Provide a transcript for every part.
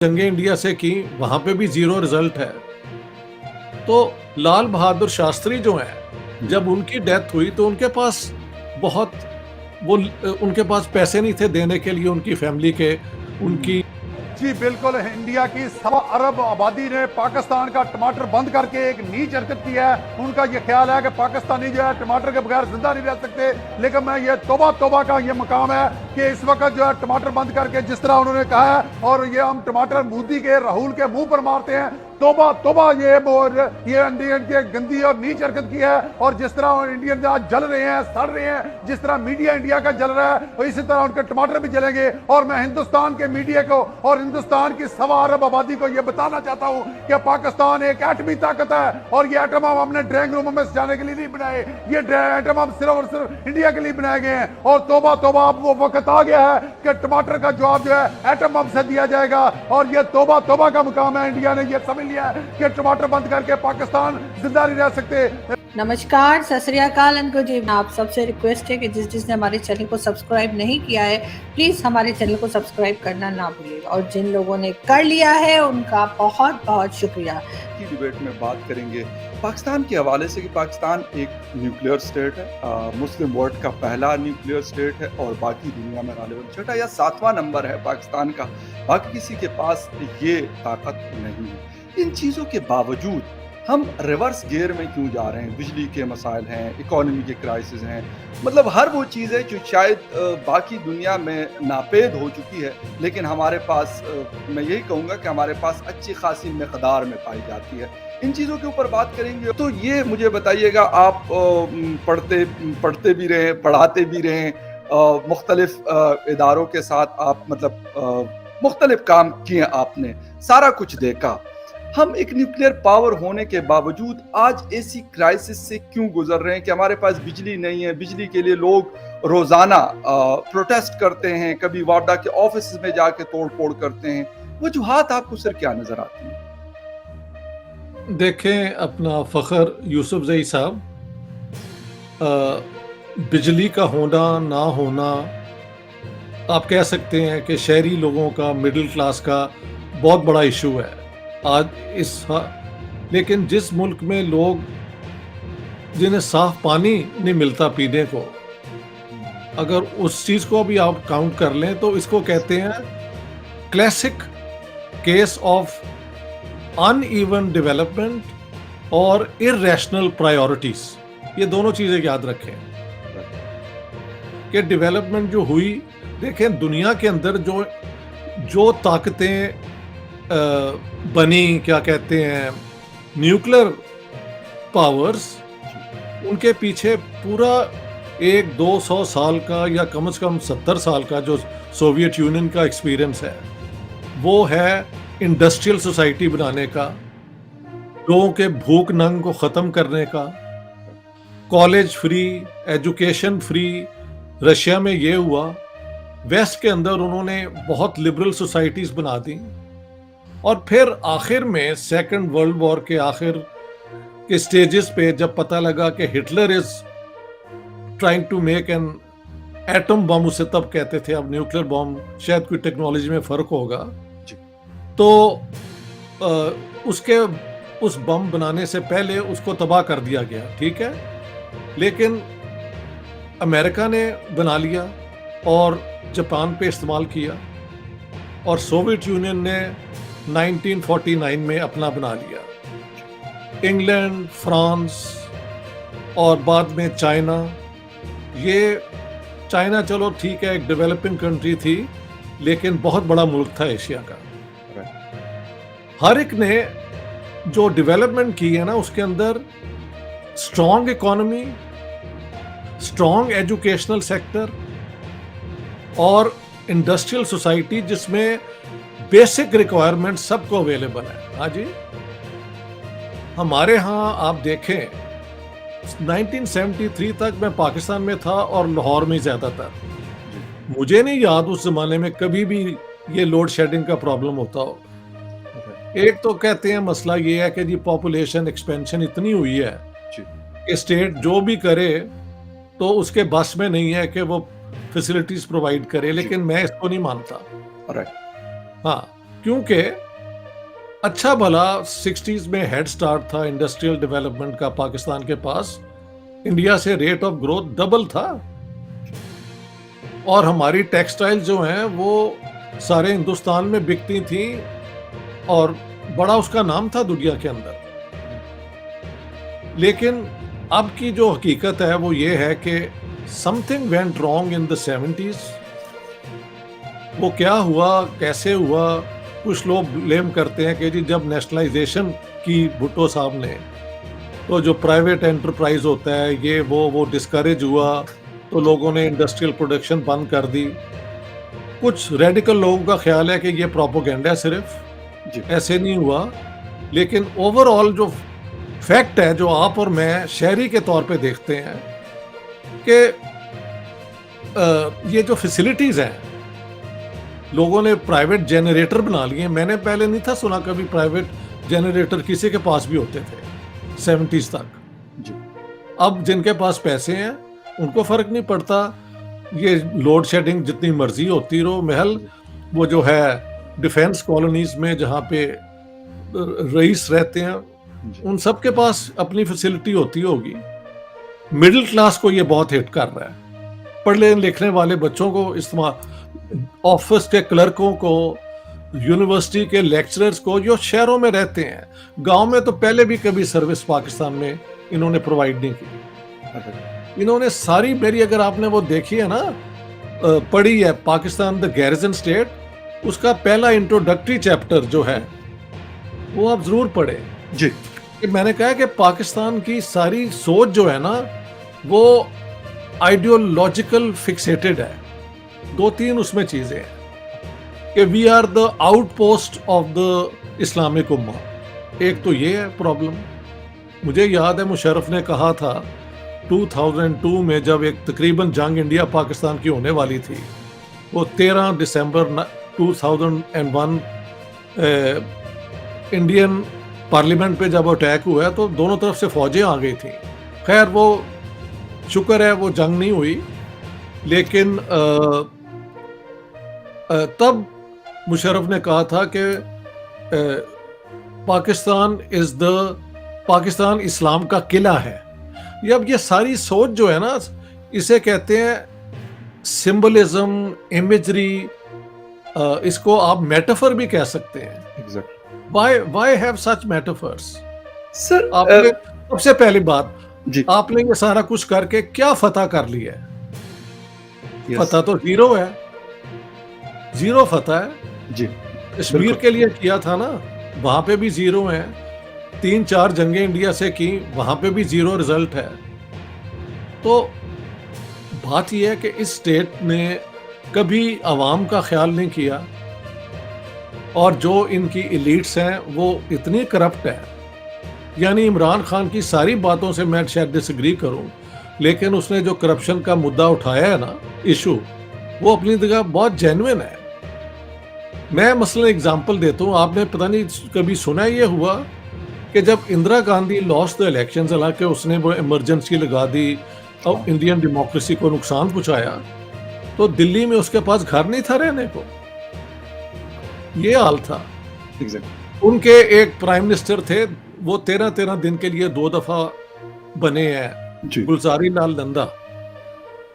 जंगे India से की, वहां पे भी जीरो रिजल्ट है। तो लाल बहादुर शास्त्री जो हैं, जब उनकी डेथ हुई तो उनके पास बहुत उनके पास पैसे नहीं थे देने के लिए उनकी फैमिली के, उनकी जी बिल्कुल, इंडिया की 1.25 अरब आबादी ने पाकिस्तान का टमाटर बंद करके एक नीच हरकत की है। उनका ये ख्याल है कि पाकिस्तानी जो है टमाटर के बगैर जिंदा नहीं रह सकते। लेकिन मैं ये तौबा तौबा का ये मकाम है कि इस वक्त जो है टमाटर बंद करके जिस तरह उन्होंने कहा है, और ये हम टमाटर मोदी के राहुल के मुंह पर मारते हैं। तौबा तौबा, ये इंडियन के गंदी और नीच हरकत की है। और जिस तरह इंडियन आज जल रहे हैं, सड़ रहे हैं, जिस तरह मीडिया इंडिया का जल रहा है, और इसी तरह उनके टमाटर भी जलेंगे। और मैं हिंदुस्तान के मीडिया को और हिंदुस्तान की 1.25 अरब आबादी को यह बताना चाहता हूं कि पाकिस्तान एक एटमी ताकत है, और ये एटम हम हमने ड्राइंग रूम में जाने के लिए नहीं बनाए। ये एटम हम सिर्फ और सिर्फ इंडिया के लिए बनाए गए हैं। और तौबा तौबा, अब वो वक्त आ गया है कि टमाटर का जवाब जो है एटम बम से दिया जाएगा। और ये तौबा तौबा का मुकाम है, इंडिया ने यह समझ लिया है कि टमाटर बंद करके पाकिस्तान जिंदा नहीं रह सकते। नमस्कार, सत श्री अकाल एंड गुड इवनिंग। आप सबसे रिक्वेस्ट है कि जिसने हमारे चैनल को सब्सक्राइब नहीं किया है, प्लीज हमारे चैनल को सब्सक्राइब करना ना भूलिए, और जिन लोगों ने कर लिया है उनका बहुत बहुत शुक्रिया। की डिबेट में बात करेंगे पाकिस्तान के हवाले से कि पाकिस्तान एक न्यूक्लियर स्टेट है, मुस्लिम वर्ल्ड का पहला न्यूक्लियर स्टेट है, और बाकी दुनिया में गालिबन छठा या सातवां नंबर है पाकिस्तान का। बाकी किसी के पास ये ताकत नहीं है। इन चीज़ों के बावजूद हम रिवर्स गियर में क्यों जा रहे हैं? बिजली के मसाइल हैं, इकोनॉमी के क्राइसिस हैं, मतलब हर वो चीज़ है जो शायद बाकी दुनिया में नापेद हो चुकी है, लेकिन हमारे पास मैं यही कहूँगा कि हमारे पास अच्छी खासी मकदार में पाई जाती है। इन चीज़ों के ऊपर बात करेंगे। तो ये मुझे बताइएगा, आप पढ़ते भी रहे, पढ़ाते भी रहे, मुख्तलिफ इदारों के साथ आप मतलब मुख्तलिफ काम किए, आपने सारा कुछ देखा। हम एक न्यूक्लियर पावर होने के बावजूद आज ऐसी क्राइसिस से क्यों गुजर रहे हैं कि हमारे पास बिजली नहीं है? बिजली के लिए लोग रोजाना प्रोटेस्ट करते हैं, कभी वार्डा के ऑफिस में जाके तोड़ फोड़ करते हैं। वजूहात आपको सर क्या नजर आती हैं? देखें, अपना फ़खर यूसुफजई साहब, बिजली का होना ना होना आप कह सकते हैं कि शहरी लोगों का, मिडिल क्लास का बहुत बड़ा इशू है आज लेकिन जिस मुल्क में लोग, जिन्हें साफ पानी नहीं मिलता पीने को, अगर उस चीज को भी आप काउंट कर लें तो इसको कहते हैं classic case of uneven development और इररेशनल प्रायोरिटीज। ये दोनों चीजें याद रखें कि डेवलपमेंट जो हुई, देखें दुनिया के अंदर जो ताकतें बनी, क्या कहते हैं, न्यूक्लियर पावर्स, उनके पीछे पूरा 100-200 साल का या कम से कम 70 साल का जो सोवियत यूनियन का एक्सपीरियंस है, वो है इंडस्ट्रियल सोसाइटी बनाने का, लोगों के भूख नंग को ख़त्म करने का, college free, education free. Russia में ये हुआ। वेस्ट के अंदर उन्होंने बहुत लिबरल सोसाइटीज़ बना दी, और फिर आखिर में सेकंड वर्ल्ड वॉर के आखिर के स्टेजेस पे जब पता लगा कि Hitler is trying to make an atom bomb, उसे तब कहते थे, अब न्यूक्लियर बम, शायद कोई टेक्नोलॉजी में फर्क होगा, तो उस बम बनाने से पहले उसको तबाह कर दिया गया, ठीक है। लेकिन अमेरिका ने बना लिया और जापान पे इस्तेमाल किया, और सोवियत यूनियन ने 1949 में अपना बना लिया। इंग्लैंड, फ्रांस और बाद में चाइना। ये चाइना चलो ठीक है, एक डेवलपिंग कंट्री थी, लेकिन बहुत बड़ा मुल्क था एशिया का। हर एक ने जो डेवलपमेंट की है ना, उसके अंदर strong economy, strong educational sector और इंडस्ट्रियल सोसाइटी जिसमें बेसिक रिक्वायरमेंट सबको अवेलेबल है। हाँ जी, हमारे यहाँ आप देखें 1973 तक मैं पाकिस्तान में था और लाहौर में ज़्यादातर। मुझे नहीं याद उस जमाने में कभी भी ये लोड शेडिंग का प्रॉब्लम होता हो। एक तो कहते हैं मसला ये है कि जी पॉपुलेशन एक्सपेंशन इतनी हुई है कि स्टेट जो भी करे तो उसके बस में नहीं है कि वो फैसिलिटीज प्रोवाइड करे, लेकिन मैं इसको नहीं मानता। राइट। हाँ, क्योंकि अच्छा भला 60s में हेड स्टार्ट था इंडस्ट्रियल डेवलपमेंट का पाकिस्तान के पास, इंडिया से रेट ऑफ ग्रोथ डबल था, और हमारी टेक्सटाइल जो हैं वो सारे हिंदुस्तान में बिकती थी और बड़ा उसका नाम था दुनिया के अंदर। लेकिन अब की जो हकीकत है वो ये है कि something went wrong in the 70s। वो क्या हुआ, कैसे हुआ, कुछ लोग ब्लेम करते हैं कि जी जब नेशनलाइजेशन की भुट्टो साहब ने, तो जो प्राइवेट एंटरप्राइज होता है ये वो डिस्करेज हुआ, तो लोगों ने इंडस्ट्रियल प्रोडक्शन बंद कर दी। कुछ रेडिकल लोगों का ख्याल है कि ये प्रोपोगेंडा सिर्फ, जी। ऐसे नहीं हुआ। लेकिन ओवरऑल जो फैक्ट है, जो आप और मैं शहरी के तौर पे देखते हैं कि ये जो फैसिलिटीज़ हैं, लोगों ने प्राइवेट जनरेटर बना लिए। मैंने पहले नहीं था सुना कभी प्राइवेट जनरेटर किसी के पास भी होते थे 70s तक। जी। अब जिनके पास पैसे हैं उनको फर्क नहीं पड़ता, ये लोड शेडिंग जितनी मर्जी होती रहो। महल वो जो है डिफेंस कॉलोनीज में जहाँ पे रईस रहते हैं, जी। उन सब के पास अपनी फैसिलिटी होती होगी। मिडिल क्लास को ये बहुत हिट कर रहा है, पढ़ने लिखने वाले बच्चों को इस्तेमाल, ऑफिस के क्लर्कों को, यूनिवर्सिटी के लेक्चरर्स को जो शहरों में रहते हैं। गांव में तो पहले भी कभी सर्विस पाकिस्तान में इन्होंने प्रोवाइड नहीं की। इन्होंने सारी, मेरी अगर आपने वो देखी है ना, पढ़ी है पाकिस्तान द गैरिजन स्टेट, उसका पहला इंट्रोडक्टरी चैप्टर जो है वो आप जरूर पढ़े। जी। कि मैंने कहा कि पाकिस्तान की सारी सोच जो है ना वो आइडियोलॉजिकल फिक्सेटेड है। दो तीन उसमें चीजें हैं कि we are the outpost of the Islamic उम्मा। एक तो ये है प्रॉब्लम। मुझे याद है मुशर्रफ ने कहा था 2002 में, जब एक तकरीबन जंग इंडिया पाकिस्तान की होने वाली थी, वो 13 दिसंबर 2001 इंडियन पार्लियामेंट पे जब अटैक हुआ है तो दोनों तरफ से फौजें आ गई थी। खैर वो शुक्र है वो जंग नहीं हुई, लेकिन तब मुशर्रफ ने कहा था कि पाकिस्तान इस्लाम का किला है। ये अब ये सारी सोच जो है ना, इसे कहते हैं सिंबलिज्म, इमेजरी, इसको आप मेटाफर भी कह सकते हैं। Exact. Why have such metaphors? Sir आपने सबसे पहली बात, जी। आपने ये सारा कुछ करके क्या फतह कर लिया है? Yes. फतह तो जीरो है, जीरो फतह है। जी। कश्मीर बिल्कुल। के लिए किया था ना, वहां पे भी जीरो है। 3-4 जंगें इंडिया से की, वहां पे भी जीरो रिजल्ट है। तो बात यह है कि इस स्टेट ने कभी आवाम का ख्याल नहीं किया, और जो इनकी एलीट्स हैं वो इतनी करप्ट है। यानी इमरान खान की सारी बातों से मैं शायद डिसएग्री करूं, लेकिन उसने जो करप्शन का मुद्दा उठाया है ना, इशू, वो अपनी जगह बहुत जेन्युइन है। मैं मसलन एग्जांपल देता हूं, आपने पता नहीं कभी सुना ये हुआ कि जब Indira Gandhi lost the election, हालांकि उसने वो इमरजेंसी लगा दी और इंडियन डेमोक्रेसी को नुकसान पहुंचाया, तो दिल्ली में उसके पास घर नहीं था रहने को। ये हाल था। एग्जैक्ट। उनके एक प्राइम मिनिस्टर थे, वो 13-13 दिन के लिए 2 दफा बने हैं, जी। गुलजारी लाल नंदा।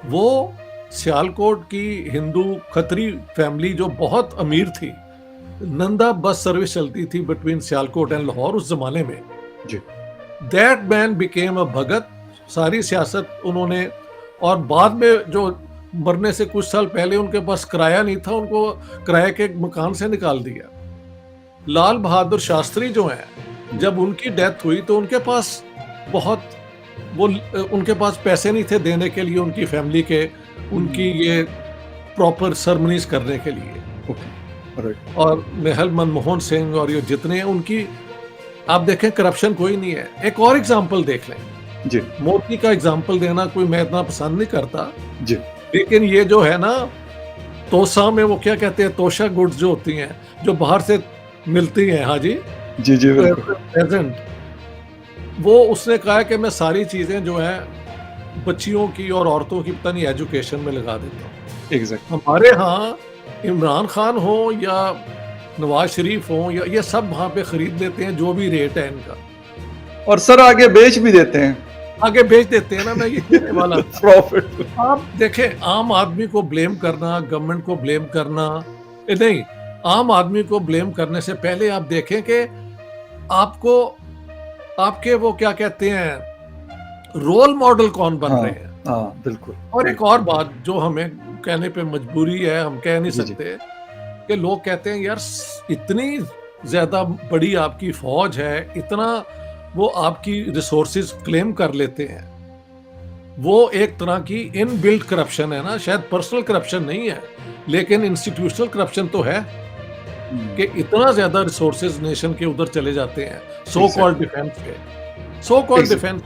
वो सियालकोट की हिंदू खत्री फैमिली जो बहुत अमीर थी, नंदा बस सर्विस चलती थी बिटवीन सियालकोट एंड लाहौर उस जमाने में। जी। दैट मैन बिकेम अ भगत। सारी सियासत उन्होंने, और बाद में जो मरने से कुछ साल पहले उनके पास किराया नहीं था, उनको किराए के मकान से निकाल दिया। लाल बहादुर शास्त्री जो हैं, जब उनकी डेथ हुई तो उनके पास उनके पास पैसे नहीं थे देने के लिए उनकी फैमिली के, उनकी ये प्रॉपर सेरेमनीज करने के लिए। ओके। राइट। और महल मनमोहन सिंह और ये जितने हैं, उनकी आप देखें करप्शन कोई नहीं है। एक और एग्जाम्पल देख लें, जी। मोदी का एग्जाम्पल देना कोई मैं इतना पसंद नहीं करता, जी। लेकिन ये जो है ना, तोसा में वो क्या कहते हैं, तोशा गुड्स जो होती हैं, जो बाहर से मिलती हैं, हाँ जी, जी। जी बिल्कुल। प्रेजेंट, वो उसने कहा है कि मैं सारी चीजें जो हैं बच्चियों की और औरतों की पता नहीं एजुकेशन में लगा देता हूँ। एग्जैक्ट। हमारे यहाँ इमरान खान हो या नवाज शरीफ हों, या ये सब वहाँ पे खरीद लेते हैं जो भी रेट है इनका, और सर आगे बेच भी देते हैं, आगे बेच देते हैं ना। मैं ये कहने वाला था। प्रॉफिट। आप देखें, आम आदमी को ब्लेम करना, गवर्नमेंट को ब्लेम करना, नहीं, आम आदमी को ब्लेम करने से पहले आप देखें कि आपको आपके वो क्या कहते हैं रोल मॉडल कौन बन रहे हैं। हाँ बिल्कुल। और एक और बात जो हमें कहने पे मजबूरी है, हम कह नहीं जी, जी। सकते, कि लोग कहते हैं यार इतनी ज्यादा बड़ी आपकी फौज है, इतना वो आपकी रिसोर्सेज क्लेम कर लेते हैं, वो एक तरह की इनबिल्ट करप्शन है ना, शायद पर्सनल करप्शन नहीं है लेकिन इंस्टीट्यूशनल करप्शन तो है कि इतना ज्यादा रिसोर्सेज नेशन के उधर चले जाते हैं, सो कॉल्ड डिफेंस के, सो कॉल्ड Exactly. डिफेंस